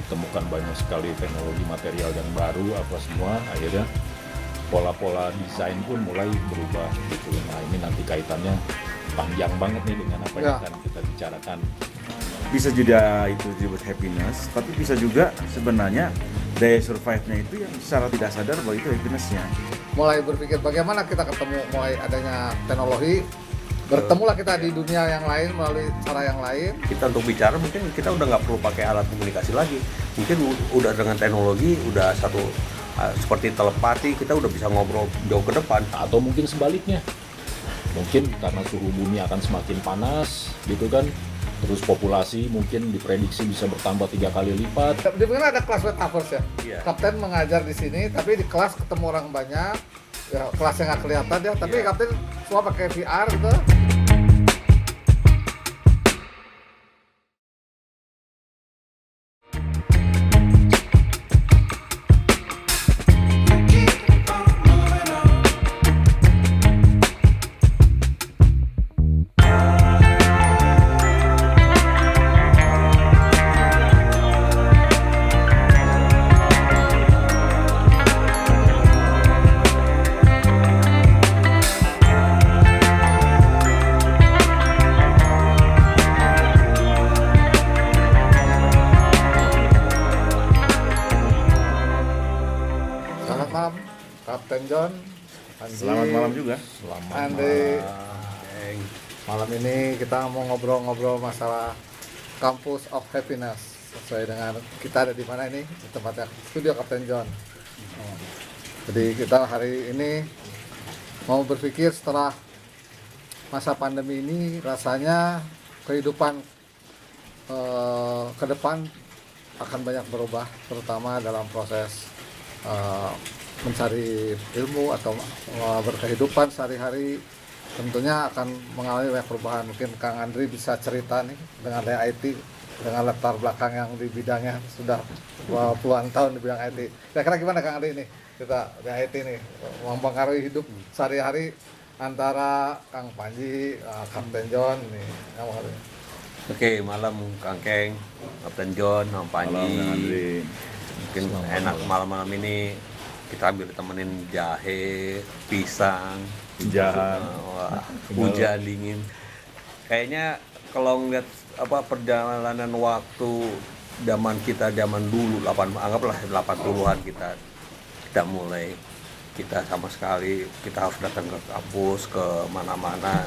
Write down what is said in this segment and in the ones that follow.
ditemukan banyak sekali teknologi material yang baru apa semua, akhirnya pola-pola desain pun mulai berubah gitu. Nah ini nanti kaitannya panjang banget nih dengan apa yang akan kita bicarakan. Bisa juga itu disebut happiness, tapi bisa juga sebenarnya daya survive-nya itu yang secara tidak sadar bahwa itu happiness-nya. Mulai berpikir bagaimana kita ketemu mulai adanya teknologi, bertemulah kita di dunia yang lain melalui cara yang lain. Kita untuk bicara mungkin kita udah nggak perlu pakai alat komunikasi lagi, mungkin udah dengan teknologi udah satu seperti telepati, kita udah bisa ngobrol jauh ke depan. Atau mungkin sebaliknya, mungkin karena suhu bumi akan semakin panas gitu kan, terus populasi mungkin diprediksi bisa bertambah 3 kali lipat. Di mana ada kelas metaverse ya? Iya. Kapten mengajar di sini, tapi di kelas ketemu orang banyak. Ya, kelasnya nggak kelihatan ya, tapi Iya. kapten semua pakai VR gitu. Selamat malam, Kapten John. Anji. Selamat malam juga. Selamat Andi. malam. Malam ini kita mau ngobrol-ngobrol masalah Campus of Happiness. Sesuai dengan kita ada di mana ini? Di tempatnya studio Kapten John. Jadi kita hari ini mau berpikir setelah masa pandemi ini rasanya kehidupan ke depan akan banyak berubah, terutama dalam proses mencari ilmu atau berkehidupan sehari-hari. Tentunya akan mengalami banyak perubahan. Mungkin Kang Andri bisa cerita nih dengan IT, dengan latar belakang yang di bidangnya sudah puluhan tahun di bidang IT. Kira-kira gimana Kang Andri nih kita di IT nih mempengaruhi hidup sehari-hari antara Kang Panji, Kapten John nih yang mengaruhi. Oke, malam Kang Keng, Kapten John, Om Panji. Malam, Kang Andri. Mungkin enak malam-malam ini kita ambil temenin jahe, pisang, Hujan. wah, hujan dingin. Kayaknya kalau ngeliat perjalanan waktu zaman dulu, anggaplah 80-an kita mulai, kita sama sekali kita harus datang ke kampus, ke mana-mana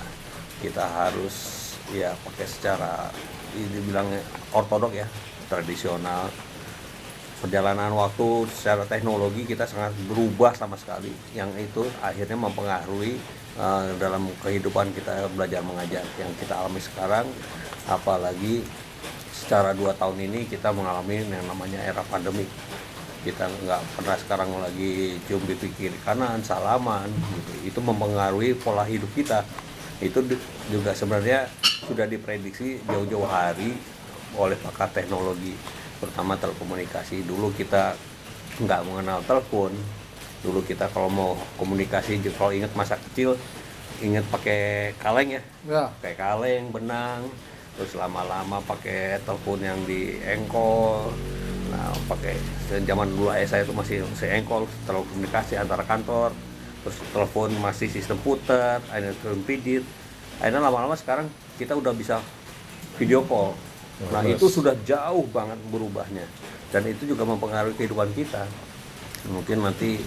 kita harus ya pakai secara dibilang ortodok ya, tradisional. Perjalanan waktu secara teknologi kita sangat berubah sama sekali, yang itu akhirnya mempengaruhi dalam kehidupan kita belajar mengajar yang kita alami sekarang. Apalagi secara 2 tahun ini kita mengalami yang namanya era pandemi. Kita nggak pernah sekarang lagi cium pipi kiri kanan, salaman gitu. Itu mempengaruhi pola hidup kita. Itu juga sebenarnya sudah diprediksi jauh-jauh hari oleh pakar teknologi, terutama telekomunikasi. Dulu kita nggak mengenal telepon. Dulu kita kalau mau komunikasi, kalau ingat masa kecil, ingat pakai kaleng ya, Ya. pakai kaleng, benang. Terus lama-lama pakai telepon yang di engkol. Nah, pakai zaman dulu ayah saya itu masih engkol, telekomunikasi antara kantor. Terus telepon masih sistem putar, akhirnya telepon pijit. Akhirnya lama-lama sekarang kita udah bisa video call. Nah itu sudah jauh banget berubahnya, dan itu juga mempengaruhi kehidupan kita. Mungkin nanti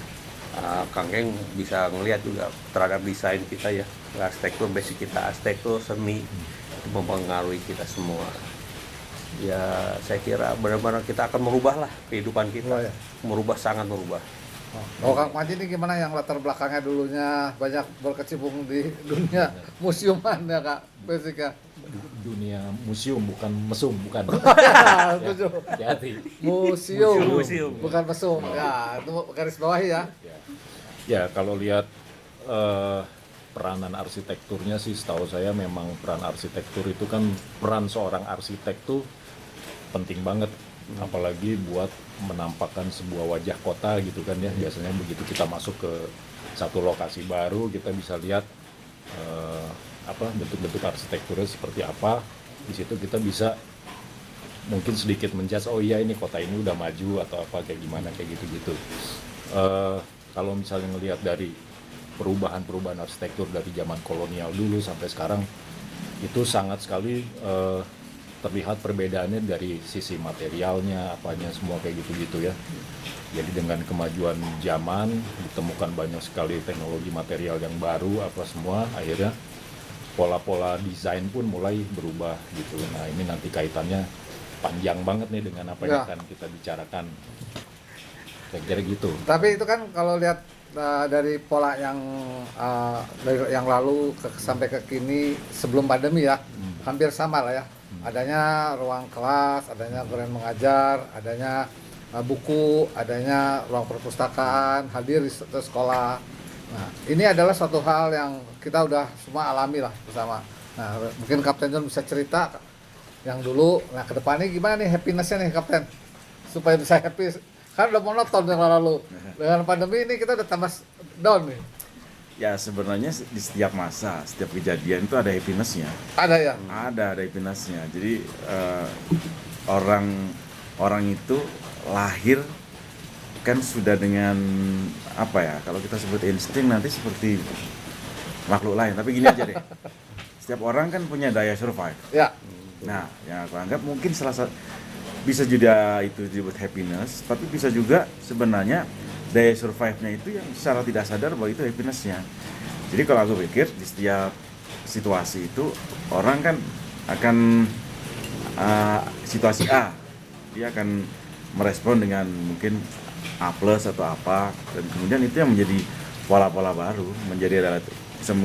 Kang Keng bisa ngelihat juga terhadap desain kita ya, arsitektur, basic kita arsitektur, seni, itu mempengaruhi kita semua. Ya saya kira benar-benar kita akan merubah lah kehidupan kita, Oh, ya. merubah, sangat merubah. Kalau Kang Panji ini gimana yang latar belakangnya dulunya banyak berkecimpung di dunia musiuman ya Kak, basicnya. Dunia museum bukan mesum, bukan. Setuju. Hati-hati. Museum, bukan mesum. Ya, itu garis bawahi ya. Ya kalau lihat peranan arsitekturnya sih, setahu saya memang peran arsitektur itu kan, peran seorang arsitek tuh penting banget, apalagi buat menampakkan sebuah wajah kota gitu kan ya. Biasanya begitu kita masuk ke satu lokasi baru, kita bisa lihat bentuk-bentuk arsitekturnya seperti apa. Di situ kita bisa mungkin sedikit menjudge, oh iya ini kota ini udah maju atau apa kayak gimana kayak gitu-gitu. Kalau misalnya ngelihat dari perubahan-perubahan arsitektur dari zaman kolonial dulu sampai sekarang, itu sangat sekali terlihat perbedaannya dari sisi materialnya, apanya semua kayak gitu-gitu ya. Jadi dengan kemajuan zaman ditemukan banyak sekali teknologi material yang baru apa semua, akhirnya pola-pola desain pun mulai berubah gitu. Nah ini nanti kaitannya panjang banget nih dengan apa yang Ya. akan kita bicarakan. Kira-kira gitu. Tapi itu kan kalau lihat dari pola dari yang lalu sampai ke kini sebelum pandemi ya, hampir sama lah ya. Adanya ruang kelas, adanya gerakan mengajar, adanya buku, adanya ruang perpustakaan, hadir di sekolah. Nah, ini adalah suatu hal yang kita udah semua alami lah bersama. Nah, mungkin Kapten John bisa cerita yang dulu. Nah, ke depannya gimana nih happiness-nya nih Kapten? Supaya bisa happy. Kan udah monoton yang lalu. Dengan pandemi ini kita udah tambah down nih. Ya sebenarnya di setiap masa, setiap kejadian itu ada happiness-nya. Ada ya? Ada happiness-nya. Jadi orang itu lahir kan sudah dengan apa ya? Kalau kita sebut insting nanti seperti makhluk lain. Tapi gini aja deh. Setiap orang kan punya daya survive. Ya. Nah, yang aku anggap mungkin salah satu bisa juga itu disebut happiness, tapi bisa juga sebenarnya daya survive-nya itu yang secara tidak sadar bahwa itu happiness-nya. Jadi kalau aku pikir di setiap situasi itu orang kan akan situasi A, dia akan merespon dengan mungkin A plus atau apa, dan kemudian itu yang menjadi pola-pola baru, bisa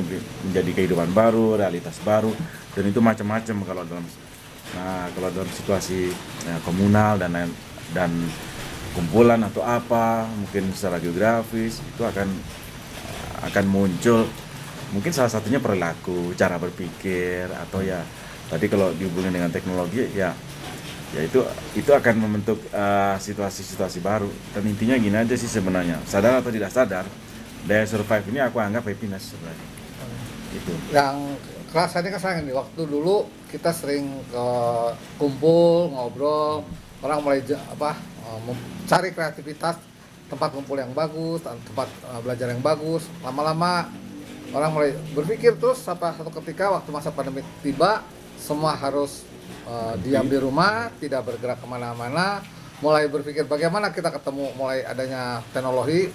menjadi kehidupan baru, realitas baru, dan itu macam-macam kalau dalam situasi komunal dan kumpulan atau apa, mungkin secara geografis itu akan muncul mungkin salah satunya perilaku, cara berpikir, atau ya tadi kalau dihubungin dengan teknologi ya itu akan membentuk situasi-situasi baru. Dan intinya gini aja sih sebenarnya, sadar atau tidak sadar, daya survive ini aku anggap happiness sebenarnya. Itu. Yang kelas ini kan sayang nih, waktu dulu kita sering kumpul, ngobrol, orang mulai mencari kreativitas, tempat kumpul yang bagus, tempat belajar yang bagus. Lama-lama orang mulai berpikir terus satu ketika waktu masa pandemi tiba, semua harus diam di rumah, tidak bergerak kemana-mana, mulai berpikir bagaimana kita ketemu, mulai adanya teknologi,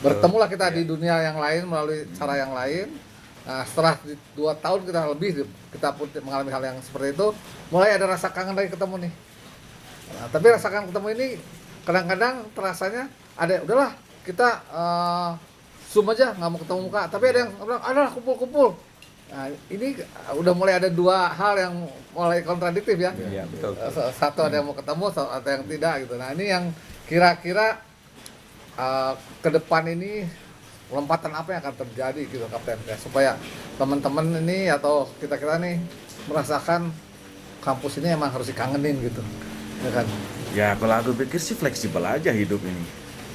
bertemulah kita di dunia yang lain melalui cara yang lain. Nah, setelah 2 tahun kita pun mengalami hal yang seperti itu, mulai ada rasa kangen lagi ketemu nih. Nah, tapi rasa kangen ketemu ini kadang-kadang terasanya ada, udahlah kita zoom aja, nggak mau ketemu muka. Tapi ada yang bilang, ada kumpul-kumpul. Nah, ini udah mulai ada 2 hal yang mulai kontradiktif ya. Iya, betul. Satu ada yang mau ketemu, atau yang tidak gitu. Nah, ini yang kira-kira ke depan ini lompatan apa yang akan terjadi gitu Kapten, ya, supaya teman-teman ini atau kita nih merasakan kampus ini emang harus dikangenin gitu, ya kan? Ya kalau aku pikir sih fleksibel aja hidup ini.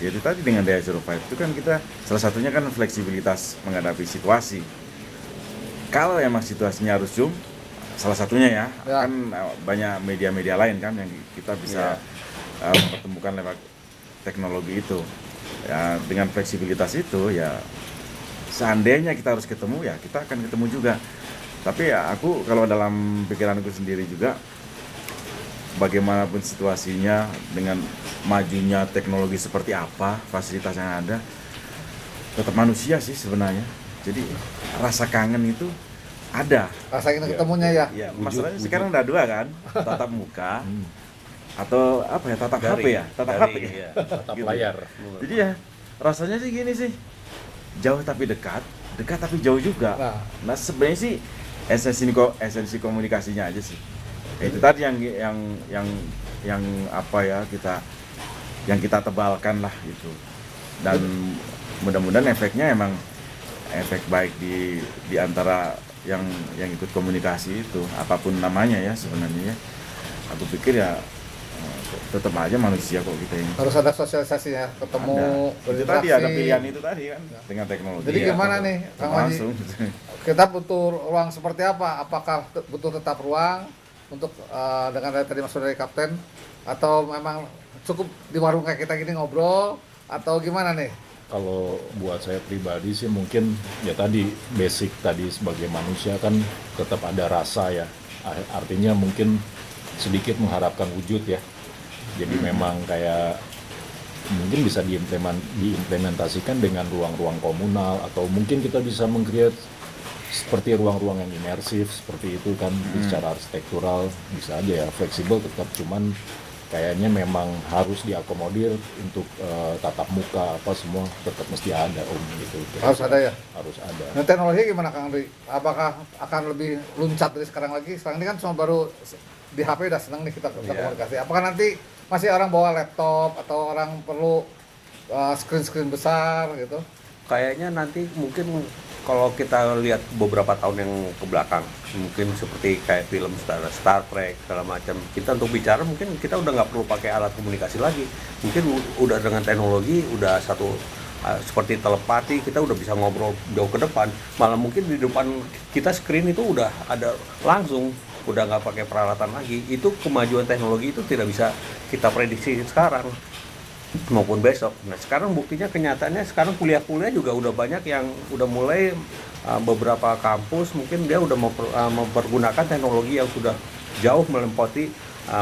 Jadi tadi dengan daya survive itu kan kita salah satunya kan fleksibilitas menghadapi situasi. Kalau emang situasinya harus zoom, salah satunya ya. Kan banyak media-media lain kan yang kita bisa mempertemukan lewat teknologi itu. Ya dengan fleksibilitas itu ya seandainya kita harus ketemu ya kita akan ketemu juga. Tapi ya aku kalau dalam pikiranku sendiri juga, bagaimanapun situasinya, dengan majunya teknologi seperti apa, fasilitas yang ada, tetap manusia sih sebenarnya. Jadi rasa kangen itu ada. Rasa ingin ketemunya ya. Ya, masalahnya sekarang udah 2 kan, tatap muka atau apa ya, tatap HP ya, tatap HP ya. Tatap Gitu. layar. Jadi ya rasanya sih gini sih, jauh tapi dekat, dekat tapi jauh juga. Nah sebenarnya sih esensi komunikasinya aja sih. Itu tadi yang apa ya yang kita tebalkan lah gitu. Dan mudah-mudahan efeknya emang efek baik di antara yang ikut komunikasi itu, apapun namanya ya sebenarnya ya. Aku pikir ya tetap aja manusia kok kita ini. Harus ada sosialisasi ya, ketemu, Itu tadi ada pilihan itu tadi kan dengan teknologi. Jadi gimana nih Kang Haji? Langsung. Kita butuh ruang seperti apa? Apakah butuh tetap ruang, untuk dengan tadi maksud dari Kapten, atau memang cukup di warung kayak kita gini ngobrol atau gimana nih? Kalau buat saya pribadi sih mungkin ya tadi basic tadi sebagai manusia kan tetap ada rasa ya. Artinya mungkin sedikit mengharapkan wujud ya. Jadi memang kayak mungkin bisa diimplementasikan dengan ruang-ruang komunal, atau mungkin kita bisa meng-create seperti ruang-ruang yang imersif seperti itu kan. Secara arsitektural bisa aja ya, fleksibel tetap, cuman kayaknya memang harus diakomodir untuk tatap muka apa semua tetap mesti ada gitu. Harus ada ya? Harus ada. Nah, teknologi gimana Kang Andri? Apakah akan lebih luncat dari sekarang lagi? Sekarang ini kan cuma baru di HP udah seneng nih kita komunikasi. Apakah nanti masih orang bawa laptop atau orang perlu screen besar gitu? Kayaknya nanti mungkin kalau kita lihat beberapa tahun yang ke belakang, mungkin seperti kayak film Star Trek segala macam, kita untuk bicara mungkin kita udah nggak perlu pakai alat komunikasi lagi. Mungkin udah dengan teknologi udah satu seperti telepati, kita udah bisa ngobrol jauh ke depan. Malah mungkin di depan kita screen itu udah ada langsung, udah nggak pakai peralatan lagi. Itu kemajuan teknologi itu tidak bisa kita prediksi sekarang maupun besok. Nah sekarang buktinya kenyataannya sekarang kuliah-kuliah juga udah banyak yang udah mulai beberapa kampus mungkin dia udah mempergunakan teknologi yang sudah jauh melampaui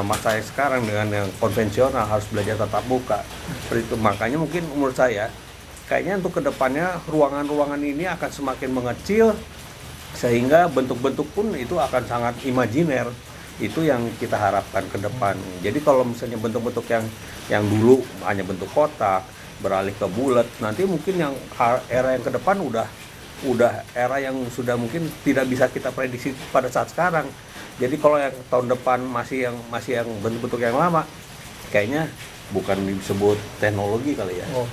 masa sekarang dengan yang konvensional, harus belajar tatap muka. Seperti itu, makanya mungkin menurut saya kayaknya untuk kedepannya ruangan-ruangan ini akan semakin mengecil sehingga bentuk-bentuk pun itu akan sangat imajiner. Itu yang kita harapkan ke depan. Jadi kalau misalnya bentuk-bentuk yang dulu hanya bentuk kotak beralih ke bulat, nanti mungkin yang era yang ke depan udah era yang sudah mungkin tidak bisa kita prediksi pada saat sekarang. Jadi kalau yang tahun depan masih yang bentuk-bentuk yang lama, kayaknya bukan disebut teknologi kali ya. Oh.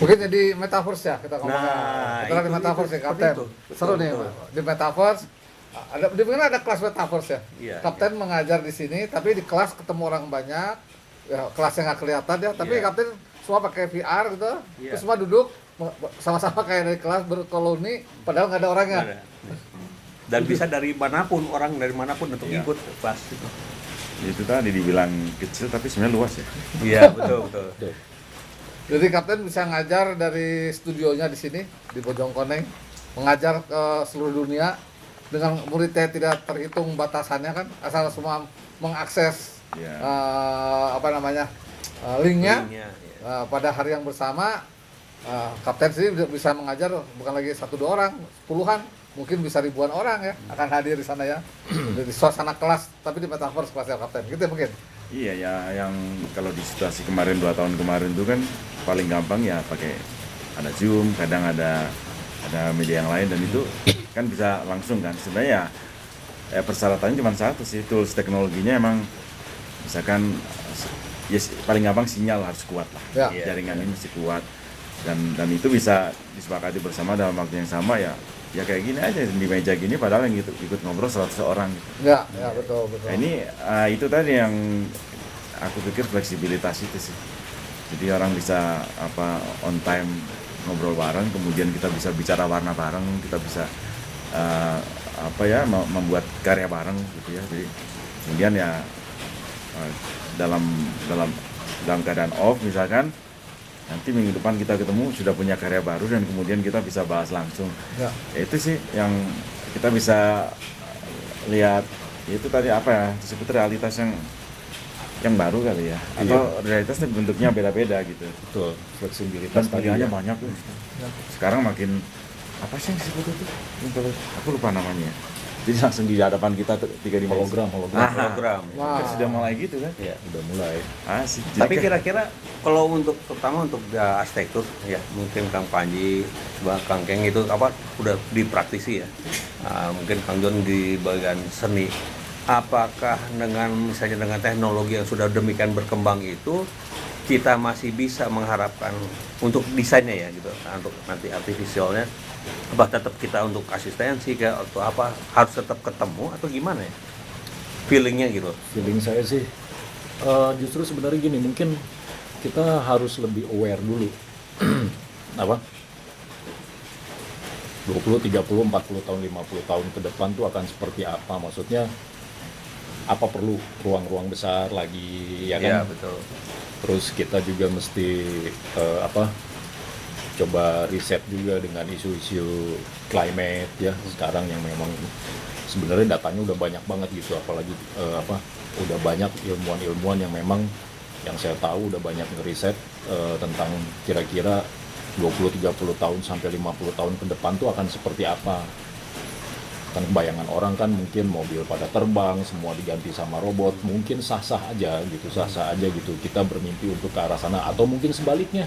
Mungkin jadi metaverse ya kita ngomongnya. Nah, kita di metaverse ya Kapten. Seru nih di metaverse. Di mana ada kelas metaverse ya? Iya, Kapten mengajar di sini, tapi di kelas ketemu orang banyak, ya, kelasnya nggak kelihatan ya. Tapi Iya. Kapten semua pakai VR gitu, Iya. terus semua duduk sama-sama kayak dari kelas berkoloni, padahal nggak ada orangnya. Ada. Dan bisa dari manapun, orang dari manapun untuk Iya. ikut kelas itu. Itu tadi dibilang kecil tapi sebenarnya luas ya. Iya betul. Jadi Kapten bisa ngajar dari studionya di sini di Bojongkoneng, mengajar ke seluruh dunia dengan muridnya tidak terhitung batasannya kan, asal semua mengakses Iya. linknya. Linknya, Pada hari yang bersama Kapten sih bisa mengajar bukan lagi 1-2 orang, puluhan, mungkin bisa ribuan orang ya akan hadir di sana ya, di suasana kelas tapi di metaverse kelasnya Kapten gitu mungkin. Iya ya, yang kalau di situasi kemarin 2 tahun kemarin itu kan paling gampang ya pakai ada Zoom, kadang ada media yang lain, dan itu kan bisa langsung kan. Sebenarnya ya persyaratannya cuma satu sih, tools teknologinya emang misalkan ya paling gampang sinyal harus kuat lah. Ya. Jaringan ini mesti kuat, dan itu bisa disepakati bersama dalam waktu yang sama ya kayak gini aja di meja gini, padahal yang ikut ngobrol 100 orang. Ya betul. Nah, ini itu tadi yang aku pikir fleksibilitas itu sih. Jadi orang bisa on time ngobrol bareng, kemudian kita bisa bicara warna bareng, kita bisa membuat karya bareng gitu ya. Jadi kemudian ya dalam keadaan off misalkan, nanti minggu depan kita ketemu sudah punya karya baru dan kemudian kita bisa bahas langsung. Ya. Itu sih yang kita bisa lihat, itu tadi disebut realitas yang baru kali ya, atau realitasnya bentuknya beda-beda gitu. Betul, fleksibilitas Dan tadi pilihannya ya. banyak tuh. Sekarang makin apa sih yang disebut itu? Aku lupa namanya. Jadi langsung di hadapan kita ketika di hologram. Program. Kan sudah mulai gitu kan? Ya, udah mulai. Asik. Tapi kira-kira kalau terutama untuk arsitektur ya, mungkin Kang Panji, Kang Keng itu udah dipraktisi ya. Mungkin Kang John di bagian seni. Apakah misalnya dengan teknologi yang sudah demikian berkembang itu kita masih bisa mengharapkan untuk desainnya ya gitu, untuk nanti artifisialnya, tetap kita untuk asistensi atau harus tetap ketemu atau gimana ya feelingnya gitu? Feeling saya sih justru sebenarnya gini, mungkin kita harus lebih aware dulu 20, 30, 40 tahun, 50 tahun ke depan tuh akan seperti apa. Maksudnya apa perlu ruang-ruang besar lagi ya Iya, kan. betul. Terus kita juga mesti apa, coba riset juga dengan isu-isu climate ya sekarang yang memang sebenarnya datanya udah banyak banget gitu, apalagi apa, udah banyak ilmuwan-ilmuwan yang memang yang saya tahu udah banyak ngeriset tentang kira-kira 20-30 tahun sampai 50 tahun ke depan tuh akan seperti apa. Kan bayangan orang kan mungkin mobil pada terbang, semua diganti sama robot, mungkin sah-sah aja gitu, sah-sah aja gitu kita bermimpi untuk ke arah sana, atau mungkin sebaliknya.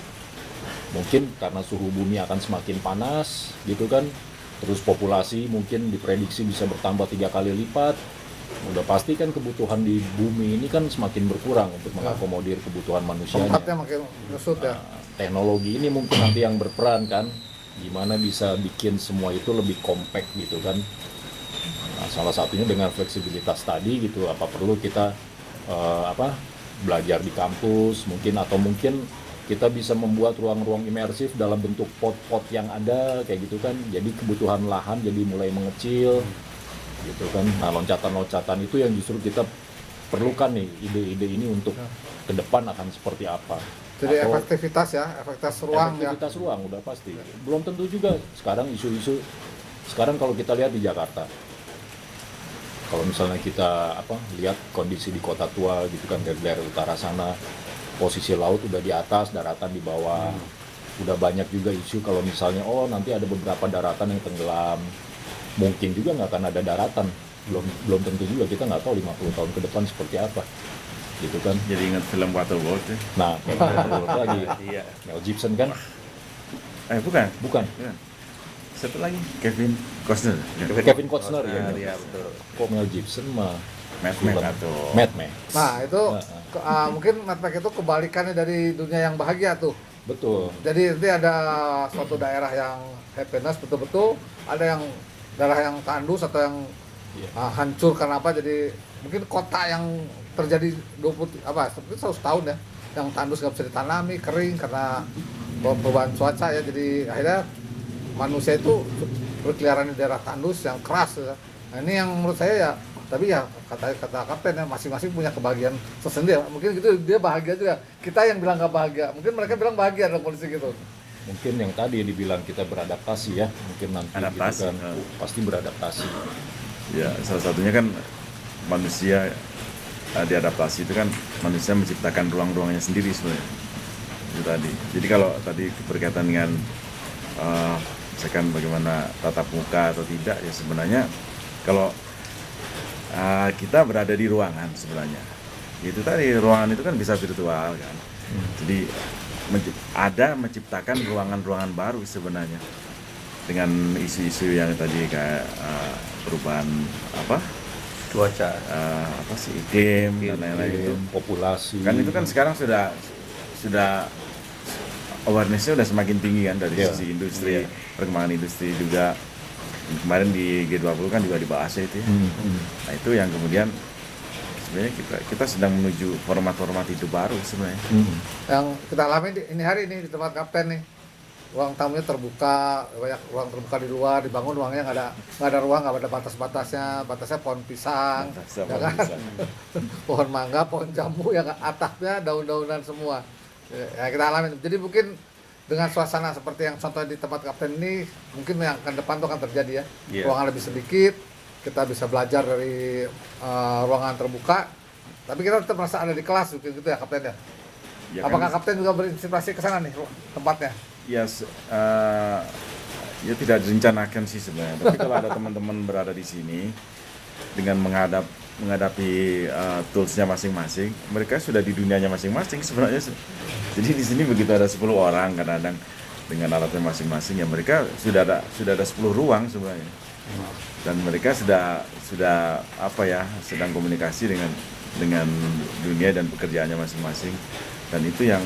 Mungkin karena suhu bumi akan semakin panas gitu kan, terus populasi mungkin diprediksi bisa bertambah 3 kali lipat. Udah pasti kan kebutuhan di bumi ini kan semakin berkurang untuk mengakomodir kebutuhan manusianya. Tempatnya makin nyusut ya. Teknologi ini mungkin nanti yang berperan kan, gimana bisa bikin semua itu lebih compact gitu kan. Nah, salah satunya dengan fleksibilitas tadi gitu, apa perlu kita apa, belajar di kampus mungkin, atau mungkin kita bisa membuat ruang-ruang imersif dalam bentuk pot-pot yang ada kayak gitu kan, jadi kebutuhan lahan jadi mulai mengecil gitu kan. Nah, loncatan-loncatan itu yang justru kita perlukan nih, ide-ide ini untuk ke depan akan seperti apa. Jadi Atau efektivitas ya, efektivitas ruang ya. efektivitas ruang udah pasti. Belum tentu juga sekarang isu-isu, sekarang kalau kita lihat di Jakarta, kalau misalnya kita apa, lihat kondisi di kota tua gitu kan, dari daerah utara sana, posisi laut udah di atas, daratan di bawah. Udah banyak juga isu kalau misalnya oh nanti ada beberapa daratan yang tenggelam. Mungkin juga nggak akan ada daratan. Belum tentu juga, kita nggak tahu 50 tahun ke depan seperti apa. Gitu kan. Jadi ingat film Waterworld ya. Nah, Waterworld lagi. Iya. Mel Gibson kan? Bukan. Bukan. Ya. Satu lagi Kevin Costner. Ya. Kevin Costner ya. Iya, betul. Kok Mel Gibson mah Mad Max atau Mad Max. Nah itu Nah, mungkin Mad Max itu kebalikannya dari dunia yang bahagia tuh. betul. Jadi nanti ada suatu daerah yang happiness betul-betul, ada yang daerah yang tandus atau yang Iya. hancur karena apa? Jadi mungkin kota yang terjadi 20 apa seperti 100 tahun ya, yang tandus nggak bisa ditanami, kering karena perubahan cuaca ya. Jadi akhirnya manusia itu berkeliaran di daerah tandus yang keras ya. Nah ini yang menurut saya ya, tapi ya kata kapten ya, masing-masing punya kebahagiaan tersendiri. Mungkin gitu dia bahagia juga, kita yang bilang nggak bahagia, mungkin mereka bilang bahagia dalam kondisi gitu. Mungkin yang tadi dibilang kita beradaptasi ya, mungkin nanti Adaptasi, gitu kan, pasti beradaptasi. ya salah satunya kan manusia diadaptasi itu kan manusia menciptakan ruang-ruangnya sendiri sebenarnya. Itu tadi. Jadi kalau tadi berkaitan dengan misalkan bagaimana tatap muka atau tidak, ya sebenarnya kalau kita berada di ruangan sebenarnya, itu tadi ruangan itu kan bisa virtual kan. Jadi menciptakan ruangan-ruangan baru sebenarnya dengan isu-isu yang tadi kayak perubahan apa Cuaca. apa sih iklim dan lain-lain itu Populasi. kan, itu kan sekarang sudah awareness-nya udah semakin tinggi kan dari Iya. sisi industri, perkembangan industri juga. Kemarin di G20 kan juga dibahas ya itu ya. Nah itu yang kemudian sebenarnya kita sedang menuju format-format itu baru sebenarnya. Yang kita alami ini hari ini di tempat kapten nih, ruang tamunya terbuka, banyak ruang terbuka di luar, dibangun ruangnya nggak ada ruang, nggak ada batasnya pohon pisang, Batasnya ya pohon kan? pisang. Pohon mangga, pohon jambu, yang atapnya daun-daunan semua. Ya kita alami. Jadi mungkin dengan suasana seperti yang contohnya di tempat kapten ini, mungkin yang akan depan itu akan terjadi ya. Iya. Ruangan lebih sedikit, kita bisa belajar dari ruangan terbuka, tapi kita tetap merasa ada di kelas gitu ya kapten ya. Ya Apakah kan, kapten juga berinspirasi ke sana nih tempatnya? ya ya tidak direncanakan sih sebenarnya. Tapi kalau ada teman-teman berada di sini dengan menghadapi toolsnya masing-masing, mereka sudah di dunianya masing-masing sebenarnya. Jadi di sini begitu ada 10 orang kadang-kadang dengan alatnya masing-masing, ya mereka sudah ada 10 ruang sebenarnya. Dan mereka sudah apa ya, sedang komunikasi dengan dunia dan pekerjaannya masing-masing. Dan itu yang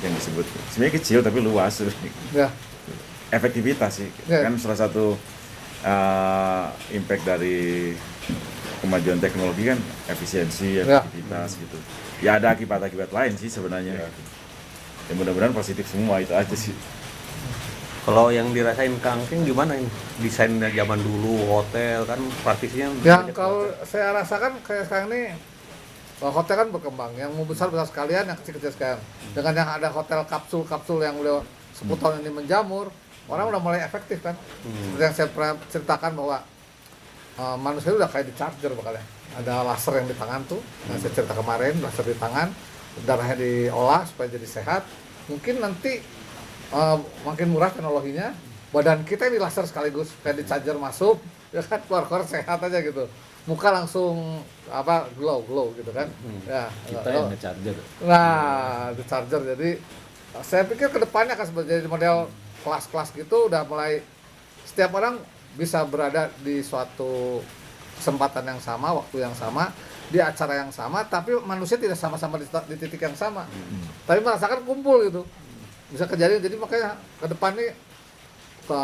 disebut sebenarnya kecil tapi luas. Ya, Efektivitas sih Ya. kan salah satu impact dari kemajuan teknologi kan efisiensi, Ya. efektivitas gitu. Ya ada akibat-akibat lain sih sebenarnya. Ya mudah-mudahan positif semua, itu aja sih. Kalau yang dirasain Kang King gimana ini? Desainnya zaman dulu, hotel kan praktisnya Yang banyak kalau hotel. saya rasakan kayak sekarang ini hotel kan berkembang, yang mau besar-besar sekalian, yang kecil-kecil sekalian. Dengan yang ada hotel kapsul-kapsul yang udah 10 tahun ini menjamur, orang udah mulai efektif kan. Seperti yang saya pernah ceritakan bahwa manusia itu udah kayak di charger bakalnya. Ada laser yang di tangan tuh, yang saya cerita kemarin, laser di tangan, darahnya diolah supaya jadi sehat. Mungkin nanti makin murah teknologinya, badan kita ini laser sekaligus, kayak di charger masuk, ya kan keluar-keluar sehat aja gitu. Muka langsung glow gitu kan. Ya, Kita yang nge-charger. nah, di charger. Jadi saya pikir kedepannya akan menjadi model kelas-kelas gitu, udah mulai setiap orang bisa berada di suatu kesempatan yang sama, waktu yang sama, di acara yang sama, tapi manusia tidak sama-sama di titik yang sama, tapi merasakan kumpul gitu, bisa kejadian. Jadi makanya ke depan nih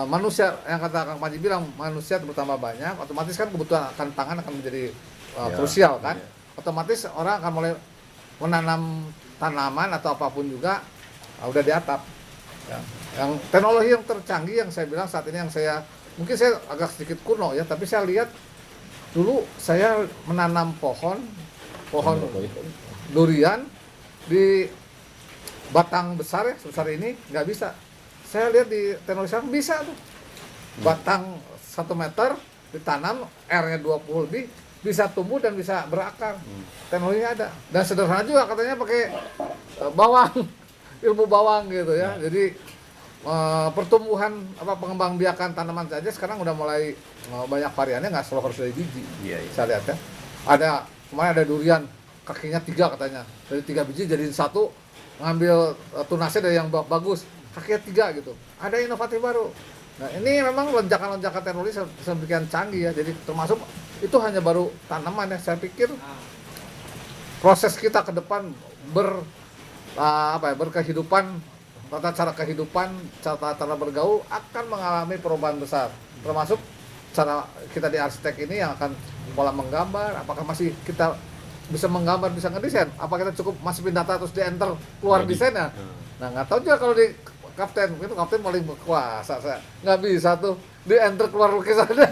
manusia, yang kata Kang Panji bilang, manusia bertambah banyak, otomatis kan kebutuhan akan pangan akan menjadi krusial kan. Otomatis orang akan mulai menanam tanaman atau apapun juga udah di atap ya. Yang teknologi yang tercanggih yang saya bilang saat ini, yang saya mungkin saya agak sedikit kuno ya, tapi saya lihat dulu saya menanam pohon durian di batang besar ya, sebesar ini nggak bisa. Saya lihat di teknologi sekarang bisa tuh, batang 1 meter ditanam, R-nya 20 lebih, bisa tumbuh dan bisa berakar. Teknologinya ada, dan sederhana juga katanya pakai bawang, ilmu bawang gitu ya. Jadi pertumbuhan pengembangbiakan tanaman saja sekarang udah mulai banyak variannya, nggak selalu harus dari biji. Iya. Saya lihat ya, ada kemarin ada durian kakinya 3 katanya, dari 3 biji jadiin 1, ngambil tunasnya dari yang bagus, kakinya 3 gitu. Ada inovatif baru. Nah ini memang lonjakan-lonjakan teknologi sedemikian canggih ya. Jadi termasuk itu hanya baru tanaman ya. Saya pikir proses kita ke depan berkehidupan, tata cara kehidupan, cara bergaul akan mengalami perubahan besar. Termasuk cara kita di arsitek ini yang akan pola menggambar, apakah masih kita bisa menggambar, bisa ngedesain, apa kita cukup masukin data terus di enter keluar desainnya. Nah nggak tahu juga kalau di kapten, itu kapten paling berkuasa, saya nggak bisa tuh di enter keluar lukisannya.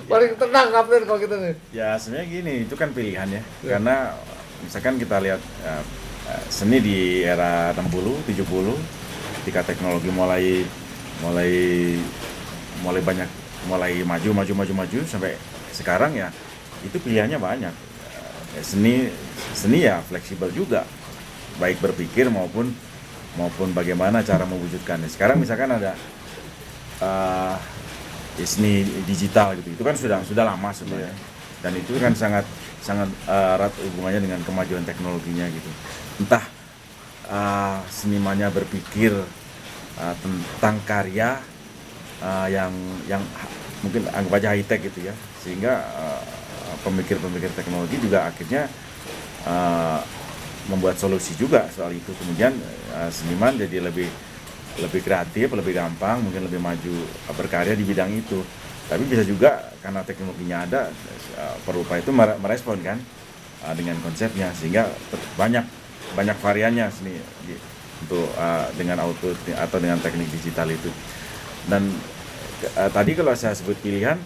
Paling tenang kapten kalau gitu nih. Ya sebenarnya gini, itu kan pilihan ya. Karena misalkan kita lihat seni di era 60, 70, ketika teknologi mulai banyak, mulai maju sampai sekarang ya, itu pilihannya banyak. Seni ya fleksibel juga, baik berpikir maupun bagaimana cara mewujudkannya. Sekarang misalkan ada seni digital gitu, itu kan sudah lama sebenarnya, dan itu kan sangat erat hubungannya dengan kemajuan teknologinya gitu. Entah senimannya berpikir tentang karya yang mungkin anggap aja high tech gitu ya, sehingga pemikir teknologi juga akhirnya membuat solusi juga soal itu. Kemudian seniman jadi lebih kreatif, lebih gampang, mungkin lebih maju berkarya di bidang itu. Tapi bisa juga karena teknologinya ada, perupa itu merespon kan dengan konsepnya, sehingga banyak variannya seni untuk dengan auto atau dengan teknik digital itu. Dan tadi kalau saya sebut pilihan,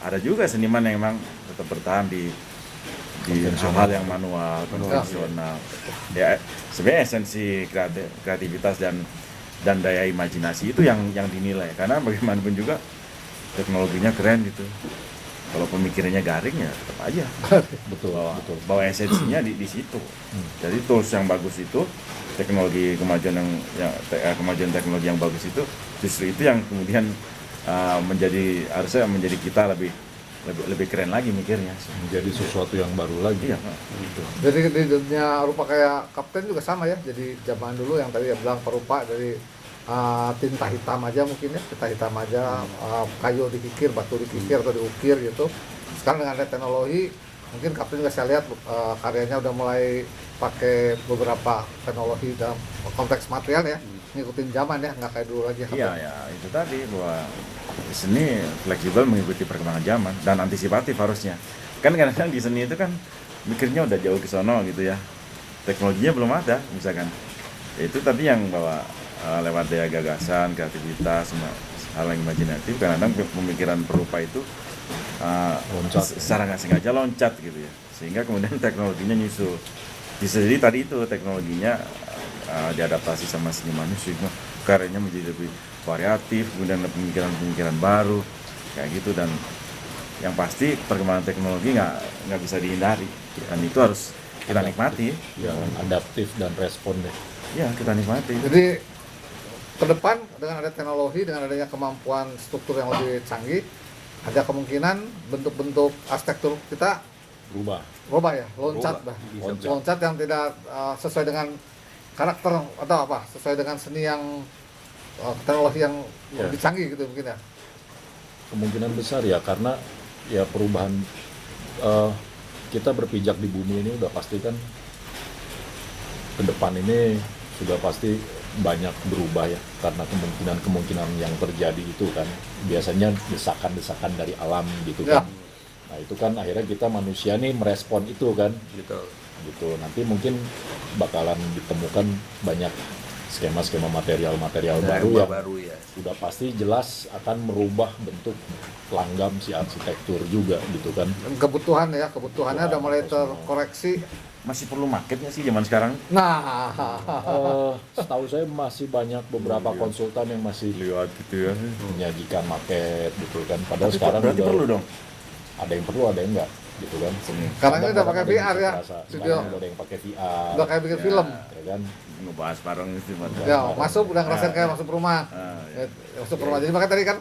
ada juga seniman yang memang tetap bertahan di hal-hal yang manual, konvensional. Ya sebenarnya esensi kreativitas dan daya imajinasi itu yang dinilai, karena bagaimanapun juga teknologinya keren gitu. Kalau pemikirannya garing ya tetap aja. Betul. Bahwa esensinya di situ. Jadi tools yang bagus itu, kemajuan teknologi yang bagus itu, justru itu yang kemudian harusnya menjadi kita lebih keren lagi mikirnya, Menjadi sesuatu yang baru lagi. iya gitu. Jadi di dunia rupa kayak kapten juga sama ya. Jadi zaman dulu yang tadi ya bilang perupa dari tinta hitam aja mungkin ya, tinta hitam aja, kayu dikikir, batu dikikir atau diukir gitu. Sekarang dengan ada teknologi, mungkin kapten juga saya lihat karyanya udah mulai pakai beberapa teknologi dalam konteks material ya, ngikutin zaman ya, nggak kayak dulu lagi. Iya ya, itu tadi bahwa seni fleksibel mengikuti perkembangan zaman dan antisipatif harusnya. Kan kadang-kadang di seni itu kan mikirnya udah jauh ke sono gitu ya, teknologinya belum ada misalkan. Itu tadi yang bahwa lewat daya gagasan, kreativitas, hal yang imajinatif. Kadang-kadang pemikiran perupa itu Loncat. secara nggak sengaja loncat gitu ya, sehingga kemudian teknologinya nyusul. Bisa jadi tadi itu teknologinya diadaptasi sama senimannya sehingga karyanya menjadi lebih variatif, kemudian ada pemikiran-pemikiran baru kayak gitu. Dan yang pasti perkembangan teknologi nggak bisa dihindari, dan itu harus kita nikmati. Yang adaptif dan respon deh. Ya, kita nikmati. Jadi ke depan dengan ada teknologi, dengan adanya kemampuan struktur yang lebih canggih, ada kemungkinan bentuk-bentuk arsitektur kita Berubah. ya, loncat Berubah, bah. bisa. Loncat yang tidak sesuai dengan karakter atau apa, sesuai dengan seni yang teknologi yang Ya. lebih canggih gitu mungkin ya. Kemungkinan besar ya, karena ya perubahan kita berpijak di bumi ini udah pasti kan ke depan ini sudah pasti banyak berubah ya, karena kemungkinan yang terjadi itu kan biasanya desakan-desakan dari alam gitu Ya. kan. Nah itu kan akhirnya kita manusia nih merespon itu kan gitu. Nanti mungkin bakalan ditemukan banyak skema-skema material-material baru yang baru ya. sudah pasti jelas akan merubah bentuk langgam si arsitektur juga gitu kan. Dan kebutuhannya udah mulai terkoreksi. Masih perlu marketnya sih zaman sekarang. Nah, Setahu saya masih banyak beberapa konsultan yang masih Lihat gitu ya. menyajikan market gitu kan. Padahal Tapi sekarang berarti udah perlu dong. ada yang perlu, ada yang enggak gitu kan. Sekarang ini udah pakai Kadang-kadang VR ya, ada yang studio. udah ada yang pakai VR. udah kayak bikin film. Ya kan. Ngebahas bareng itu. Ya, masuk udah ngerasain kayak masuk rumah. Ya. Masuk rumah. Jadi makanya tadi kan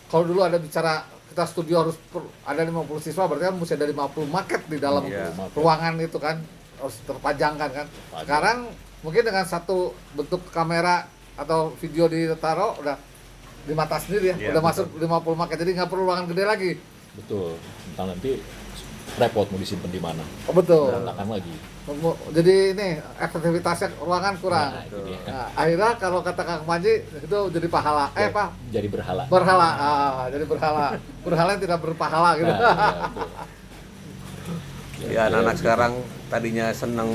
kalau dulu ada bicara kita studio harus ada 50 siswa, berarti kan mesti ada 50 market di dalam Iya. ruangan itu kan, harus terpajangkan kan. Sekarang mungkin dengan satu bentuk kamera atau video ditaruh udah di mata sendiri ya, Iya, udah betul. masuk 50 market, jadi nggak perlu ruangan gede lagi. Betul. Entah nanti repot mau disimpan di mana. Oh, betul. Berantakan lagi. Jadi ini efektivitasnya ruangan kurang. Nah, itu dia. Nah, akhirnya kalau kata Kang Panji itu jadi pahala. Pak, Jadi berhala. berhala. Jadi berhala. Berhala yang tidak berpahala gitu. Nah, iya, betul. Ya anak-anak sekarang tadinya seneng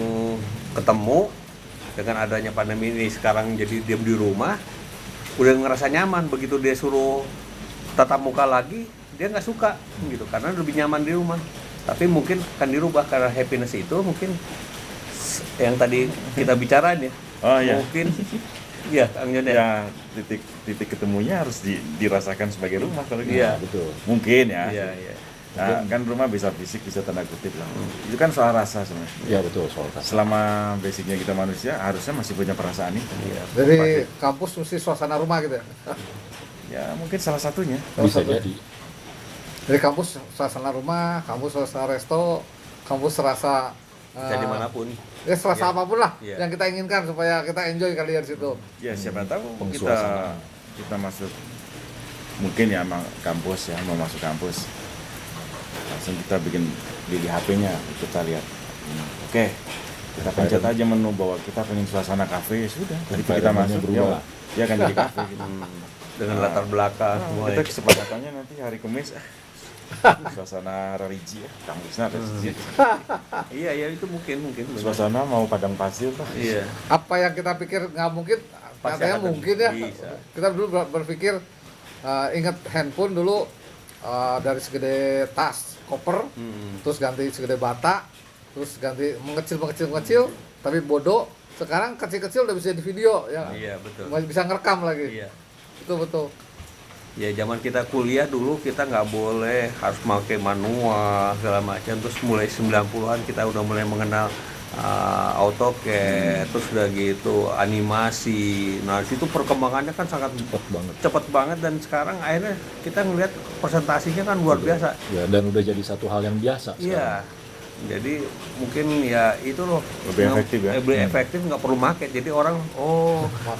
ketemu, dengan adanya pandemi ini sekarang jadi diam di rumah, udah ngerasa nyaman. Begitu dia suruh tatap muka lagi, dia nggak suka gitu karena lebih nyaman di rumah. Tapi mungkin akan dirubah karena happiness itu mungkin yang tadi kita bicarain ya. Oh iya. Mungkin ya Kang Jon ya. Ya, titik ketemunya harus dirasakan sebagai rumah kalau gitu. Iya. Betul. Mungkin ya. Iya, iya. Nah, kan rumah bisa fisik, bisa tanda kutip lah. Itu kan soal rasa sebenarnya. Ya betul, soal rasa. Selama basicnya kita manusia, harusnya masih punya perasaan itu. Iya. Jadi kampus mesti suasana rumah gitu ya. Ya mungkin salah satunya. Bisa satu. jadi. Jadi kampus suasana rumah, kampus suasana resto, kampus serasa Bisa dimanapun. ya serasa Iya. apapun lah Iya. yang kita inginkan supaya kita enjoy kali ya di situ. Ya siapa tahu Pengsuasanaan. kita masuk mungkin ya emang kampus ya, mau masuk kampus langsung kita bikin di HP-nya kita lihat. Oke, kita pencet aja menu bahwa kita pengen suasana kafe, ya sudah. Jadi kita Environment-nya masuk berubah. ya kan jadi kafe gitu. Dengan latar belakang semua. Kita kesepakatannya nanti hari Kamis suasana religi ya, kampusnya religi. Iya, iya itu mungkin. Suasana mau padang pasir lah. Iya. Apa yang kita pikir nggak mungkin, Pasti katanya akan mungkin ya. bisa. Kita dulu berpikir ingat handphone dulu dari segede tas, koper, terus ganti segede bata, terus ganti mengecil, tapi bodoh. Sekarang kecil-kecil udah bisa di video ya, Iya, betul. masih bisa ngerekam lagi. Iya. Itu betul. Ya zaman kita kuliah dulu kita nggak boleh harus pakai manual segala macam, terus mulai 90-an kita udah mulai mengenal AutoCAD, terus udah gitu animasi. Nah itu perkembangannya kan sangat cepat banget dan sekarang akhirnya kita ngelihat presentasinya kan luar biasa. Ya, dan udah jadi satu hal yang biasa. Iya. Jadi mungkin ya itu loh Lebih efektif ya? Lebih efektif, nggak perlu market. Jadi orang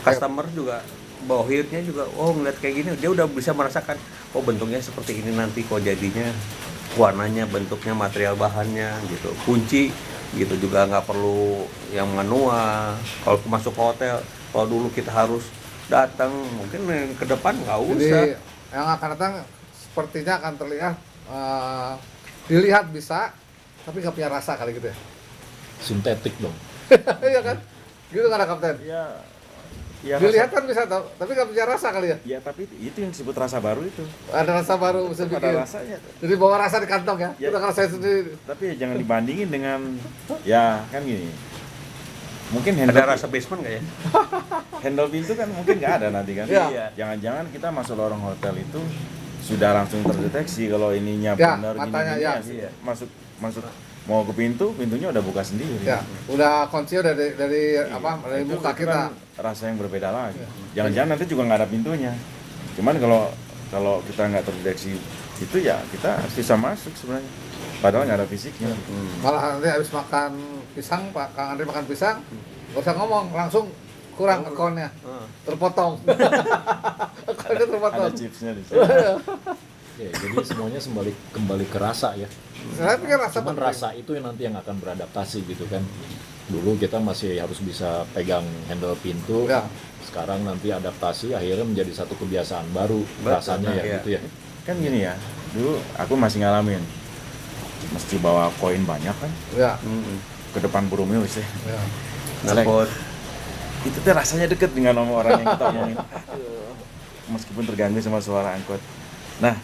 customer juga bawahirnya juga ngeliat kayak gini dia udah bisa merasakan bentuknya seperti ini nanti kok jadinya, warnanya, bentuknya, material bahannya gitu, kunci gitu juga nggak perlu yang manual. Kalau masuk ke hotel, kalau dulu kita harus datang, mungkin ke depan nggak usah. Jadi yang akan datang sepertinya akan terlihat dilihat bisa, tapi nggak punya rasa kali gitu ya. Sintetik dong. Iya kan? Gitu nggak ada kapten? Ya, Dilihat kan bisa tahu, tapi nggak punya rasa kali ya. Ya tapi itu yang disebut rasa baru itu. Ada rasa baru bisa Ada bikin. rasanya. Jadi bawa rasa di kantong ya. Ya. Kita ngerasain sendiri. Tapi ya jangan dibandingin dengan ya kan gini. Mungkin Ada rasa basement nggak ya? handle pintu kan mungkin nggak ada nanti kan. Iya. Jangan-jangan kita masuk lorong hotel itu sudah langsung terdeteksi kalau ininya Ya, benar matanya, gini-gini ya. masuk mau ke pintunya udah buka sendiri. Ya, udah kunci dari apa dari Itu muka kan kita. rasa yang berbeda lagi. Jangan-jangan nanti juga nggak ada pintunya. Cuman kalau kita nggak terdeteksi itu ya kita susah masuk sebenarnya. Padahal nggak ada fisiknya. Malah nanti habis makan pisang, Pak Kang Andri makan pisang, nggak usah ngomong, langsung kurang akunnya, terpotong. Akunnya terpotong. Ada chipsnya di sana. Ya, jadi semuanya kembali ke rasa ya. Saya pikir rasa Cuman penting. rasa itu yang nanti yang akan beradaptasi gitu kan. Dulu kita masih harus bisa pegang handle pintu. Ya. Sekarang nanti adaptasi akhirnya menjadi satu kebiasaan baru rasanya ya iya. gitu ya. Kan gini ya, dulu aku masih ngalamin. Mesti bawa koin banyak kan Ya, ke depan burungnya wis ya. ya. Ngapot. Itu tuh rasanya deket dengan orang yang kita omongin. Aduh, meskipun terganggu sama suara angkot. Nah,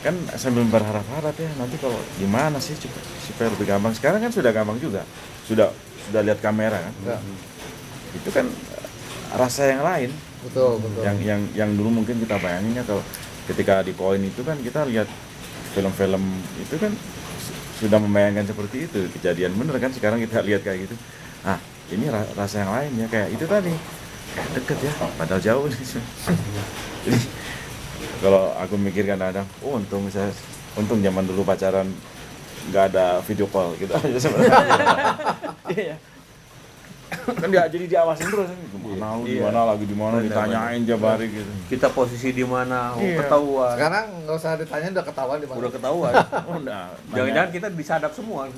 kan sambil berharap-harap ya nanti kalau gimana sih supaya lebih gampang. Sekarang kan sudah gampang juga. Sudah lihat kamera kan. Ya. Itu kan rasa yang lain. Betul, betul. Yang dulu mungkin kita bayangin ya kalau ketika di koin itu kan kita lihat film-film itu kan sudah membayangkan seperti itu, kejadian bener kan. Sekarang kita lihat kayak gitu, ini rasa yang lain ya, kayak itu tadi kayak deket ya padahal jauh nih. Jadi kalau aku mikir kadang-kadang, untung zaman dulu pacaran nggak ada video call gitu aja sebenarnya. Iya. Kan dia jadi diawasin terus gimana lu, Iya. gimana lagi di mana, Benar, ditanyain tiap hari gitu. Kita posisi di mana? Iya. Ketahuan. Sekarang nggak usah ditanya, udah ketahuan di mana. Udah ketahuan. Udah. Jangan-jangan kita disadap semua.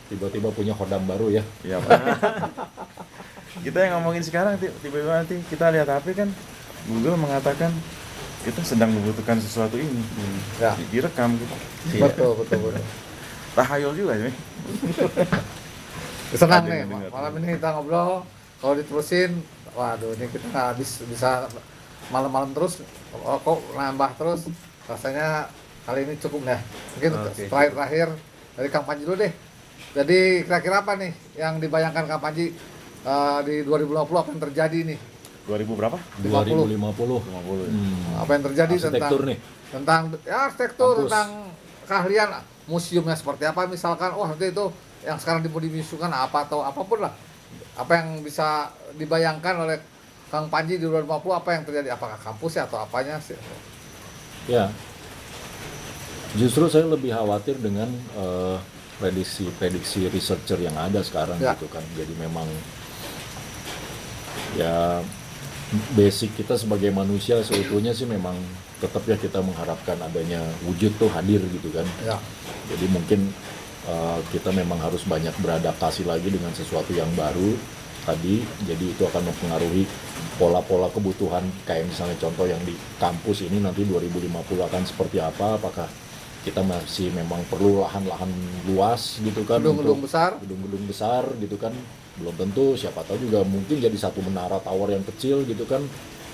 Tiba-tiba punya kodam baru ya. Iya, Pak. Kita yang ngomongin sekarang tiba-tiba nanti kita lihat HP kan Google mengatakan kita sedang membutuhkan sesuatu ini. Ya. Direkam gitu. Betul, betul, betul. Tahayul juga sih. Senang Ada nih, yang dengar. malam ini kita ngobrol. Kalau diterusin, waduh ini kita nggak habis, bisa malam-malam terus, kok nambah terus. Rasanya kali ini cukup deh. Mungkin Oke. terakhir dari Kang Panji dulu deh. Jadi kira-kira apa nih yang dibayangkan Kang Panji di 2020 apa yang terjadi nih? 2000 berapa? 2050. 50. Hmm. Apa yang terjadi Arsitektur nih. tentang ya arsitektur, Kampus. tentang keahlian museumnya seperti apa misalkan, nanti itu yang sekarang di museum apa atau apapun lah, apa yang bisa dibayangkan oleh Kang Panji di 2050, apa yang terjadi, apakah kampusnya atau apanya sih? Ya, justru saya lebih khawatir dengan prediksi researcher yang ada sekarang Ya. gitu kan. Jadi memang ya basic kita sebagai manusia seutuhnya sih memang tetap ya kita mengharapkan adanya wujud tuh hadir gitu kan. Ya, Jadi mungkin kita memang harus banyak beradaptasi lagi dengan sesuatu yang baru tadi. Jadi itu akan mempengaruhi pola-pola kebutuhan, kayak misalnya contoh yang di kampus ini nanti 2050 akan seperti apa, apakah kita masih memang perlu lahan-lahan luas gitu kan, gedung-gedung untuk besar. gedung-gedung besar gitu kan, belum tentu, siapa tahu juga mungkin jadi satu menara tower yang kecil gitu kan,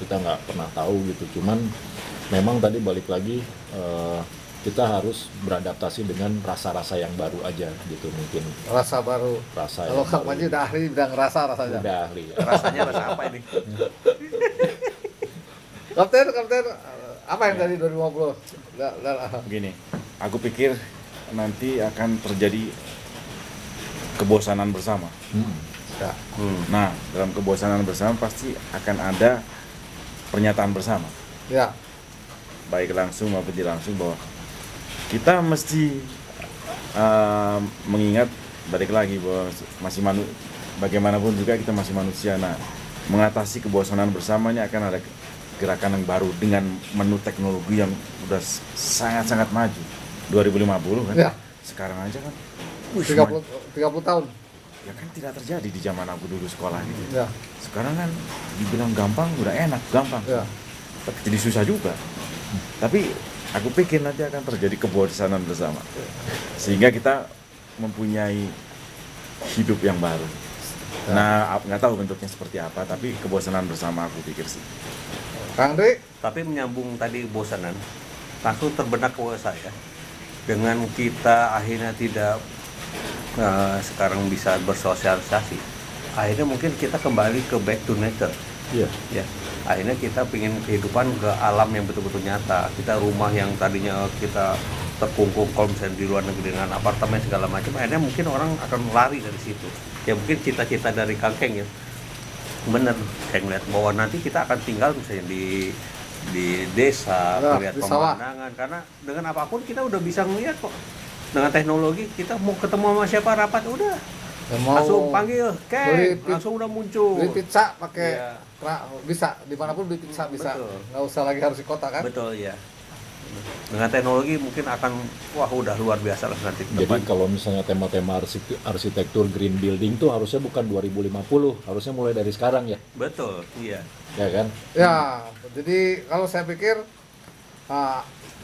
kita nggak pernah tahu gitu. Cuman memang tadi balik lagi kita harus beradaptasi dengan rasa-rasa yang baru aja gitu, mungkin Rasa baru. rasa Kalau yang Kang baru. Panji udah ahli bidang rasa rasanya. Udah ahli ya. Rasanya rasa apa ini? Kapten, apa yang dari 2050? Begini, aku pikir nanti akan terjadi kebosanan bersama. Ya, Nah, dalam kebosanan bersama pasti akan ada pernyataan bersama, ya, baik langsung maupun tidak langsung, bahwa kita mesti mengingat, balik lagi bahwa masih bagaimanapun juga kita masih manusia. Nah, mengatasi kebosanan bersama ini akan ada gerakan yang baru dengan menu teknologi yang udah sangat-sangat maju. 2050 kan? Ya. Sekarang aja kan, 30 tahun. ya kan tidak terjadi di zaman aku dulu sekolah gitu. Ya, Sekarang kan dibilang gampang, udah enak, gampang. ya. Tapi jadi susah juga. Tapi aku pikir nanti akan terjadi kebosanan bersama. Sehingga kita mempunyai hidup yang baru. Nah, nggak tahu bentuknya seperti apa, tapi kebosanan bersama aku pikir sih. Kang Dri, Tapi menyambung tadi bosanan, langsung terbenak ke saya dengan kita akhirnya tidak sekarang bisa bersosialisasi. Akhirnya mungkin kita kembali ke back to nature. Iya. Ya, akhirnya kita ingin kehidupan ke alam yang betul-betul nyata. Kita rumah yang tadinya kita terkungkung kalau misalnya di luar negeri dengan apartemen segala macam, akhirnya mungkin orang akan lari dari situ. Ya mungkin cita-cita dari Kang Keng ya, bener saya ngeliat bahwa nanti kita akan tinggal misalnya di desa, Ya, melihat di sawah. pemandangan, karena dengan apapun kita udah bisa ngeliat kok. Dengan teknologi kita mau ketemu sama siapa rapat udah yang mau langsung panggil beli Keng, langsung udah muncul. beli pizza pakai Iya. bisa dimanapun beli pizza bisa, Betul. nggak usah lagi harus di kota kan. Betul ya. Dengan teknologi mungkin akan udah luar biasa lah nanti ke Jadi depan. kalau misalnya tema-tema arsitektur green building tuh harusnya bukan 2050, harusnya mulai dari sekarang ya, Betul, iya. ya kan? Ya, jadi kalau saya pikir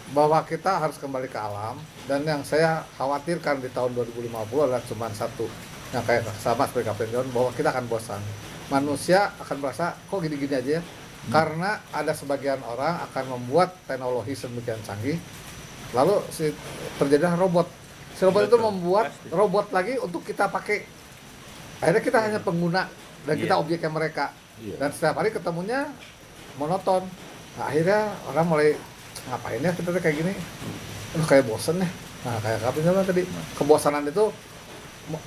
bahwa kita harus kembali ke alam, dan yang saya khawatirkan di tahun 2050 adalah cuma satu, yang kayak sama seperti Kapten John, bahwa kita akan bosan. Manusia akan merasa kok gini-gini aja ya, karena ada sebagian orang akan membuat teknologi sedemikian canggih, lalu terjadilah robot. Si robot itu Betul, membuat pasti. robot lagi untuk kita pakai. Akhirnya kita hanya pengguna dan kita Iya. objeknya mereka. Iya. Dan setiap hari ketemunya monoton. Nah, akhirnya orang mulai ngapain ya kita kayak gini? Kayak bosen ya. Nah, kayak Kapten John tadi, kebosanan itu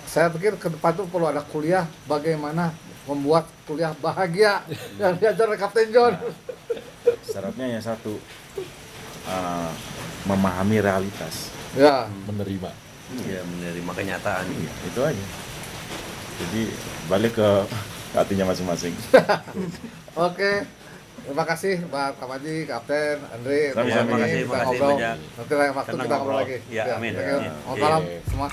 saya pikir ke depan tuh perlu ada kuliah bagaimana membuat kuliah bahagia yang diajar oleh Kapten John. Syaratnya yang satu, memahami realitas. Ya, Menerima. Iya, menerima kenyataan. Iya, itu aja. Jadi balik ke hatinya masing-masing. oke. Terima kasih Pak Kamaji, Kapten, Andre, Sama-sama. Roni, Makasih kita ngobrol. banyak. Nanti lain waktu Senang kita ngobrol ngobrol. lagi. Ya, amin. thank you. Ya. Selamat malam Iya. semua.